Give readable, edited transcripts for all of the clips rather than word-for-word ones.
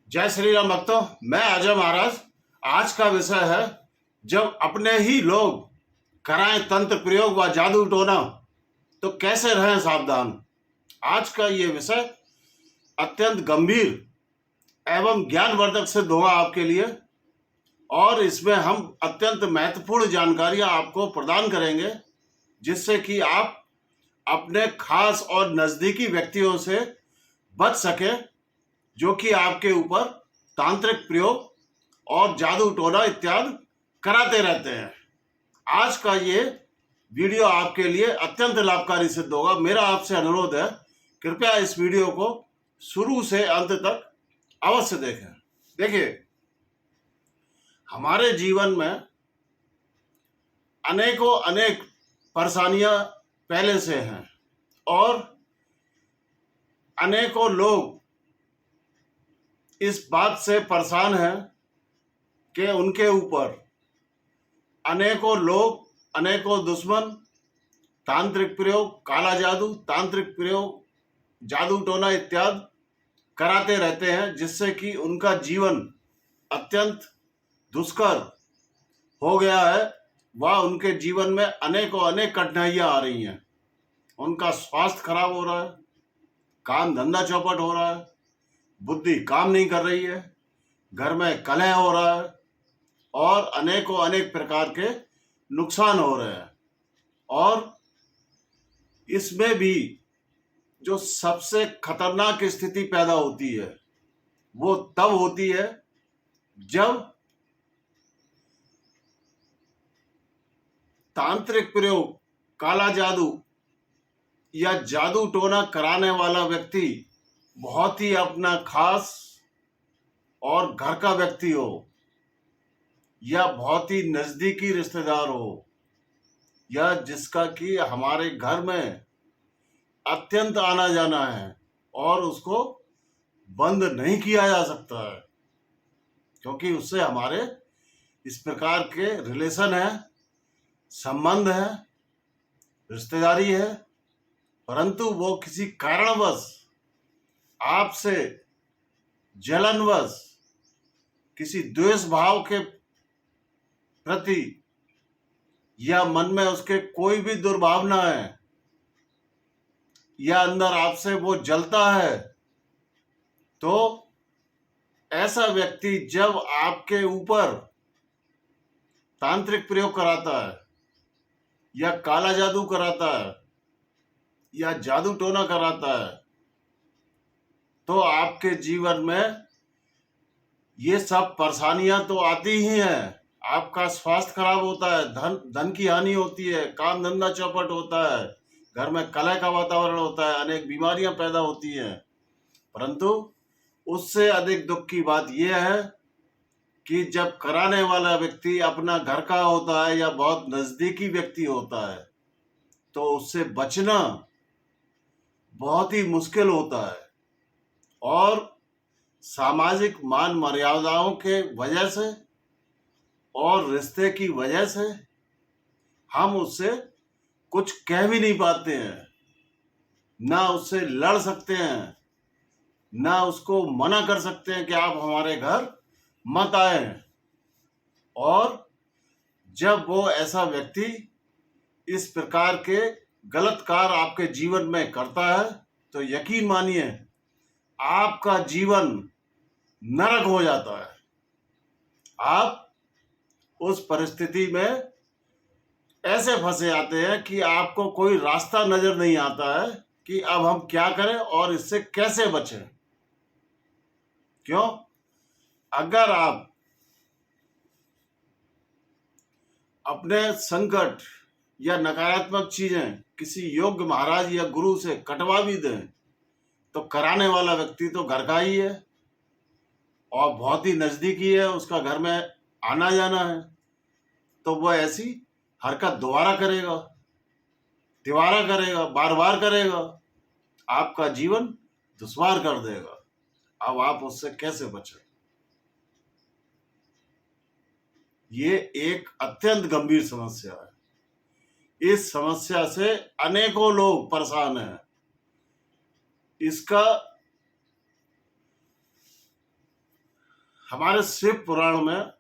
जय श्री राम भक्तों। मैं अजय महाराज। आज का विषय है, जब अपने ही लोग कराएं तंत्र प्रयोग व जादू टोना तो कैसे रहें सावधान। आज का ये विषय अत्यंत गंभीर एवं ज्ञानवर्धक सिद्ध होगा आपके लिए, और इसमें हम अत्यंत महत्वपूर्ण जानकारियां आपको प्रदान करेंगे, जिससे कि आप अपने खास और नजदीकी व्यक्तियों से बच सके, जो कि आपके ऊपर तांत्रिक प्रयोग और जादू टोना इत्यादि कराते रहते हैं। आज का ये वीडियो आपके लिए अत्यंत लाभकारी सिद्ध होगा। मेरा आपसे अनुरोध है, कृपया इस वीडियो को शुरू से अंत तक अवश्य देखें। देखिए, हमारे जीवन में अनेकों अनेक परेशानियां पहले से हैं, और अनेकों लोग इस बात से परेशान हैं कि उनके ऊपर अनेकों लोग, अनेकों दुश्मन तांत्रिक प्रयोग, काला जादू, तांत्रिक प्रयोग, जादू टोना इत्यादि कराते रहते हैं, जिससे कि उनका जीवन अत्यंत दुष्कर हो गया है। वह उनके जीवन में अनेकों अनेक कठिनाइयां आ रही हैं। उनका स्वास्थ्य खराब हो रहा है, काम धंधा चौपट हो रहा है, बुद्धि काम नहीं कर रही है, घर में कलह हो रहा है, और अनेकों अनेक प्रकार के नुकसान हो रहे हैं। और इसमें भी जो सबसे खतरनाक स्थिति पैदा होती है, वो तब होती है जब तांत्रिक प्रयोग, काला जादू या जादू टोना कराने वाला व्यक्ति बहुत ही अपना खास और घर का व्यक्ति हो, या बहुत ही नजदीकी रिश्तेदार हो, या जिसका कि हमारे घर में अत्यंत आना जाना है, और उसको बंद नहीं किया जा सकता है, क्योंकि उससे हमारे इस प्रकार के रिलेशन है, संबंध है, रिश्तेदारी है। परंतु वो किसी कारणवश आपसे जलनवश, किसी द्वेष भाव के प्रति, या मन में उसके कोई भी दुर्भावना है, या अंदर आपसे वो जलता है, तो ऐसा व्यक्ति जब आपके ऊपर तांत्रिक प्रयोग कराता है, या काला जादू कराता है, या जादू टोना कराता है, तो आपके जीवन में ये सब परेशानियां तो आती ही हैं। आपका स्वास्थ्य खराब होता है, धन की हानि होती है, काम धंधा चौपट होता है, घर में कलह का वातावरण होता है, अनेक बीमारियां पैदा होती हैं। परंतु उससे अधिक दुख की बात यह है कि जब कराने वाला व्यक्ति अपना घर का होता है, या बहुत नजदीकी व्यक्ति होता है, तो उससे बचना बहुत ही मुश्किल होता है। और सामाजिक मान मर्यादाओं के वजह से और रिश्ते की वजह से हम उससे कुछ कह भी नहीं पाते हैं, ना उससे लड़ सकते हैं, ना उसको मना कर सकते हैं कि आप हमारे घर मत आए। और जब वो ऐसा व्यक्ति इस प्रकार के गलत कार्य आपके जीवन में करता है, तो यकीन मानिए आपका जीवन नरक हो जाता है। आप उस परिस्थिति में ऐसे फंसे आते हैं कि आपको कोई रास्ता नजर नहीं आता है कि अब हम क्या करें और इससे कैसे बचें। क्यों? अगर आप अपने संकट या नकारात्मक चीजें किसी योग्य महाराज या गुरु से कटवा भी दें, तो कराने वाला व्यक्ति तो घर का ही है और बहुत ही नजदीकी है, उसका घर में आना जाना है, तो वह ऐसी हरकत दोबारा करेगा, तिबारा करेगा, बार बार करेगा, आपका जीवन दुश्वार कर देगा। अब आप उससे कैसे बचें? ये एक अत्यंत गंभीर समस्या है। इस समस्या से अनेकों लोग परेशान हैं। इसका हमारे शिव पुराण में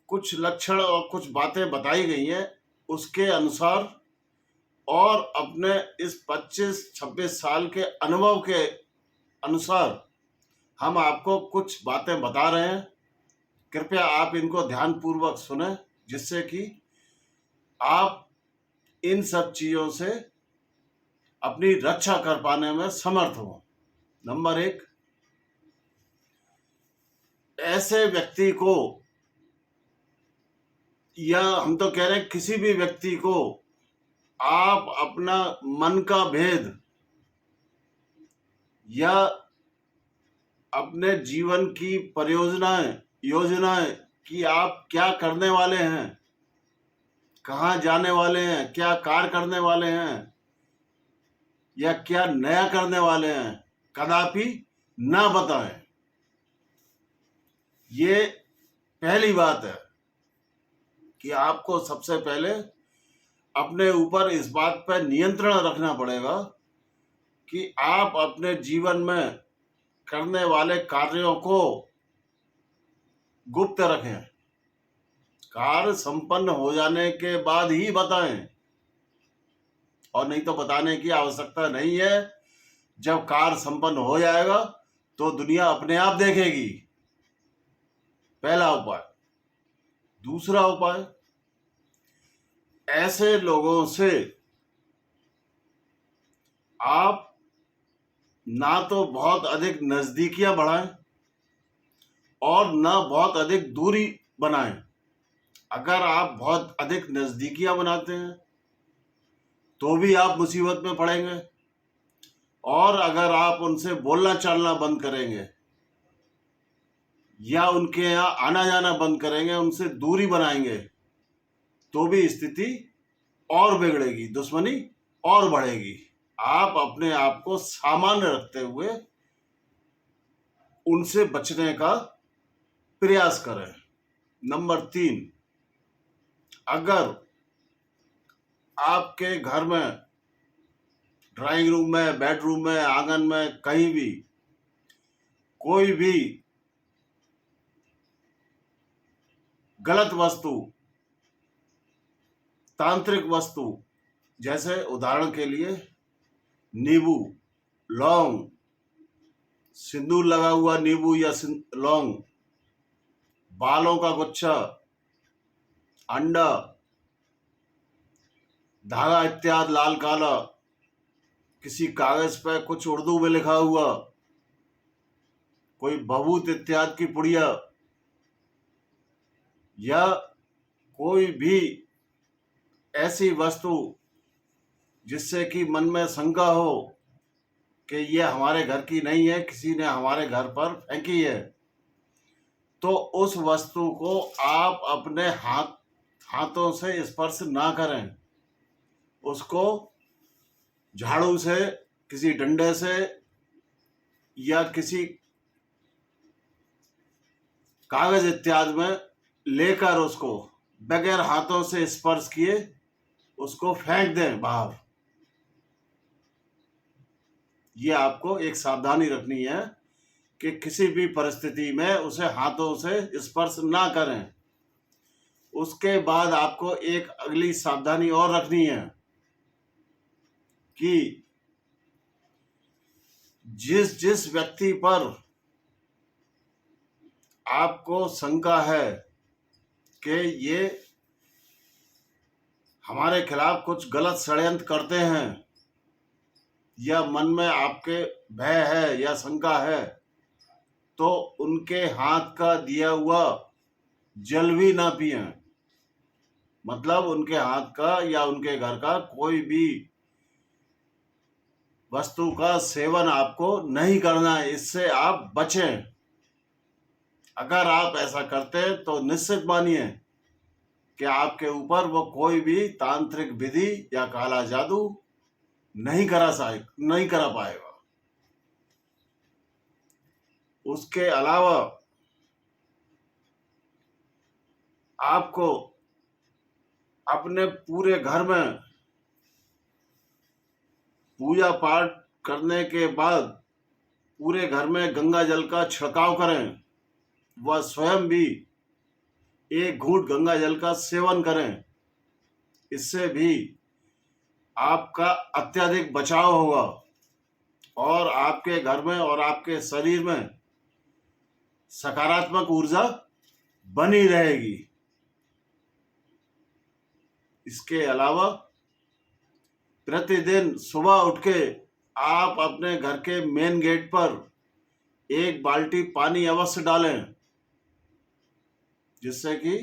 कुछ लक्षण और कुछ बातें बताई गई हैं, उसके अनुसार और अपने इस 25-26 साल के अनुभव के अनुसार हम आपको कुछ बातें बता रहे हैं। कृपया आप इनको ध्यानपूर्वक सुने, जिससे कि आप इन सब चीज़ों से अपनी रक्षा कर पाने में समर्थ हो। नंबर 1, ऐसे व्यक्ति को, या हम तो कह रहे हैं किसी भी व्यक्ति को, आप अपना मन का भेद या अपने जीवन की परियोजनाएं, योजनाएं कि आप क्या करने वाले हैं, कहाँ जाने वाले हैं, क्या कार्य करने वाले हैं या क्या नया करने वाले हैं, कदापि ना बताएं। ये पहली बात है कि आपको सबसे पहले अपने ऊपर इस बात पर नियंत्रण रखना पड़ेगा कि आप अपने जीवन में करने वाले कार्यों को गुप्त रखें। कार्य संपन्न हो जाने के बाद ही बताएं, और नहीं तो बताने की आवश्यकता नहीं है। जब कार्य संपन्न हो जाएगा तो दुनिया अपने आप देखेगी। पहला उपाय। दूसरा उपाय, ऐसे लोगों से आप ना तो बहुत अधिक नजदीकियां बढ़ाएं और ना बहुत अधिक दूरी बनाएं। अगर आप बहुत अधिक नजदीकियां बनाते हैं तो भी आप मुसीबत में पड़ेंगे, और अगर आप उनसे बोलना चालना बंद करेंगे या उनके यहाँ आना जाना बंद करेंगे, उनसे दूरी बनाएंगे, तो भी स्थिति और बिगड़ेगी, दुश्मनी और बढ़ेगी। आप अपने आप को सामान्य रखते हुए उनसे बचने का प्रयास करें। नंबर 3, अगर आपके घर में, ड्राइंग रूम में, बेडरूम में, आंगन में, कहीं भी कोई भी गलत वस्तु, तांत्रिक वस्तु, जैसे उदाहरण के लिए नींबू, लौंग, सिंदूर लगा हुआ नींबू या लौंग, बालों का गुच्छा, अंडा, धागा इत्यादि लाल काला, किसी कागज पर कुछ उर्दू में लिखा हुआ, कोई भभूत इत्यादि की पुड़िया, या कोई भी ऐसी वस्तु जिससे कि मन में शंका हो कि ये हमारे घर की नहीं है, किसी ने हमारे घर पर फेंकी है, तो उस वस्तु को आप अपने हाथों से स्पर्श ना करें। उसको झाड़ू से, किसी डंडे से या किसी कागज इत्यादि में लेकर उसको बगैर हाथों से स्पर्श किए उसको फेंक दें बाहर। ये आपको एक सावधानी रखनी है कि किसी भी परिस्थिति में उसे हाथों से स्पर्श ना करें। उसके बाद आपको एक अगली सावधानी और रखनी है कि जिस व्यक्ति पर आपको शंका है कि ये हमारे खिलाफ कुछ गलत षड्यंत्र करते हैं, या मन में आपके भय है या शंका है, तो उनके हाथ का दिया हुआ जल भी ना पिए। मतलब उनके हाथ का या उनके घर का कोई भी वस्तु का सेवन आपको नहीं करना है, इससे आप बचें। अगर आप ऐसा करते हैं तो निश्चित मानिए कि आपके ऊपर वो कोई भी तांत्रिक विधि या काला जादू नहीं करा पाएगा। उसके अलावा आपको अपने पूरे घर में पूजा पाठ करने के बाद पूरे घर में गंगा जल का छिड़काव करें। वह स्वयं भी एक घूंट गंगा जल का सेवन करें। इससे भी आपका अत्यधिक बचाव होगा और आपके घर में और आपके शरीर में सकारात्मक ऊर्जा बनी रहेगी। इसके अलावा प्रतिदिन सुबह उठ के आप अपने घर के मेन गेट पर एक बाल्टी पानी अवश्य डालें, जिससे कि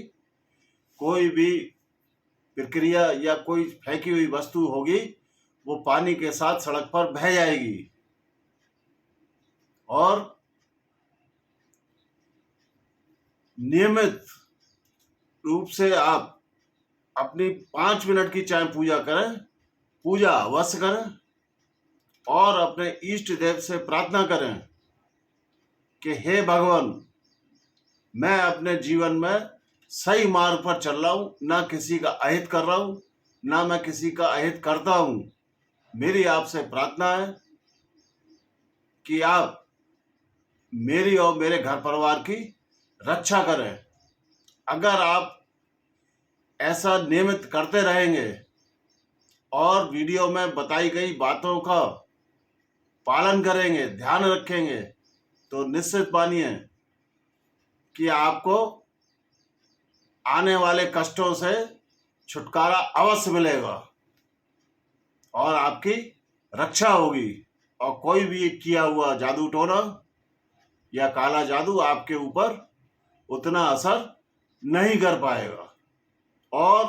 कोई भी प्रक्रिया या कोई फेंकी हुई वस्तु होगी वो पानी के साथ सड़क पर बह जाएगी। और नियमित रूप से आप अपनी 5 मिनट की चाहे पूजा करें, पूजा अवश्य करें और अपने इष्ट देव से प्रार्थना करें कि हे भगवान, मैं अपने जीवन में सही मार्ग पर चल रहा हूँ, ना किसी का अहित कर रहा हूँ, ना मैं किसी का अहित करता हूँ। मेरी आपसे प्रार्थना है कि आप मेरी और मेरे घर परिवार की रक्षा करें। अगर आप ऐसा नियमित करते रहेंगे और वीडियो में बताई गई बातों का पालन करेंगे, ध्यान रखेंगे, तो निश्चित मानिए कि आपको आने वाले कष्टों से छुटकारा अवश्य मिलेगा और आपकी रक्षा होगी और कोई भी किया हुआ जादू टोना या काला जादू आपके ऊपर उतना असर नहीं कर पाएगा। और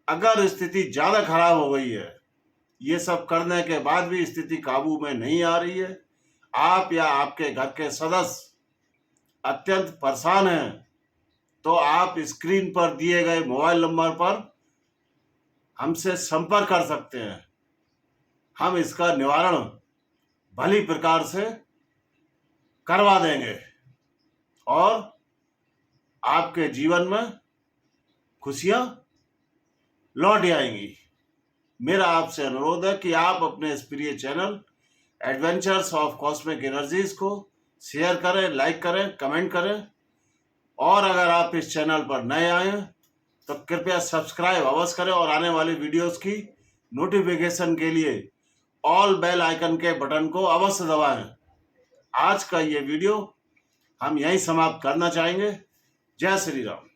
अगर स्थिति ज़्यादा खराब हो गई है, ये सब करने के बाद भी स्थिति काबू में नहीं आ रही है, आप या आपके घर के सदस्य अत्यंत परेशान हैं, तो आप स्क्रीन पर दिए गए मोबाइल नंबर पर हमसे संपर्क कर सकते हैं। हम इसका निवारण भली प्रकार से करवा देंगे और आपके जीवन में खुशियां लौट आएंगी। मेरा आपसे अनुरोध है कि आप अपने इस प्रिय channel adventures of cosmic energies को शेयर करें, लाइक करें, कमेंट करें और अगर आप इस चैनल पर नए आए हैं तो कृपया सब्सक्राइब अवश्य करें और आने वाली वीडियोस की नोटिफिकेशन के लिए ऑल बेल आइकन के बटन को अवश्य दबाएं। आज का ये वीडियो हम यहीं समाप्त करना चाहेंगे। जय श्री राम।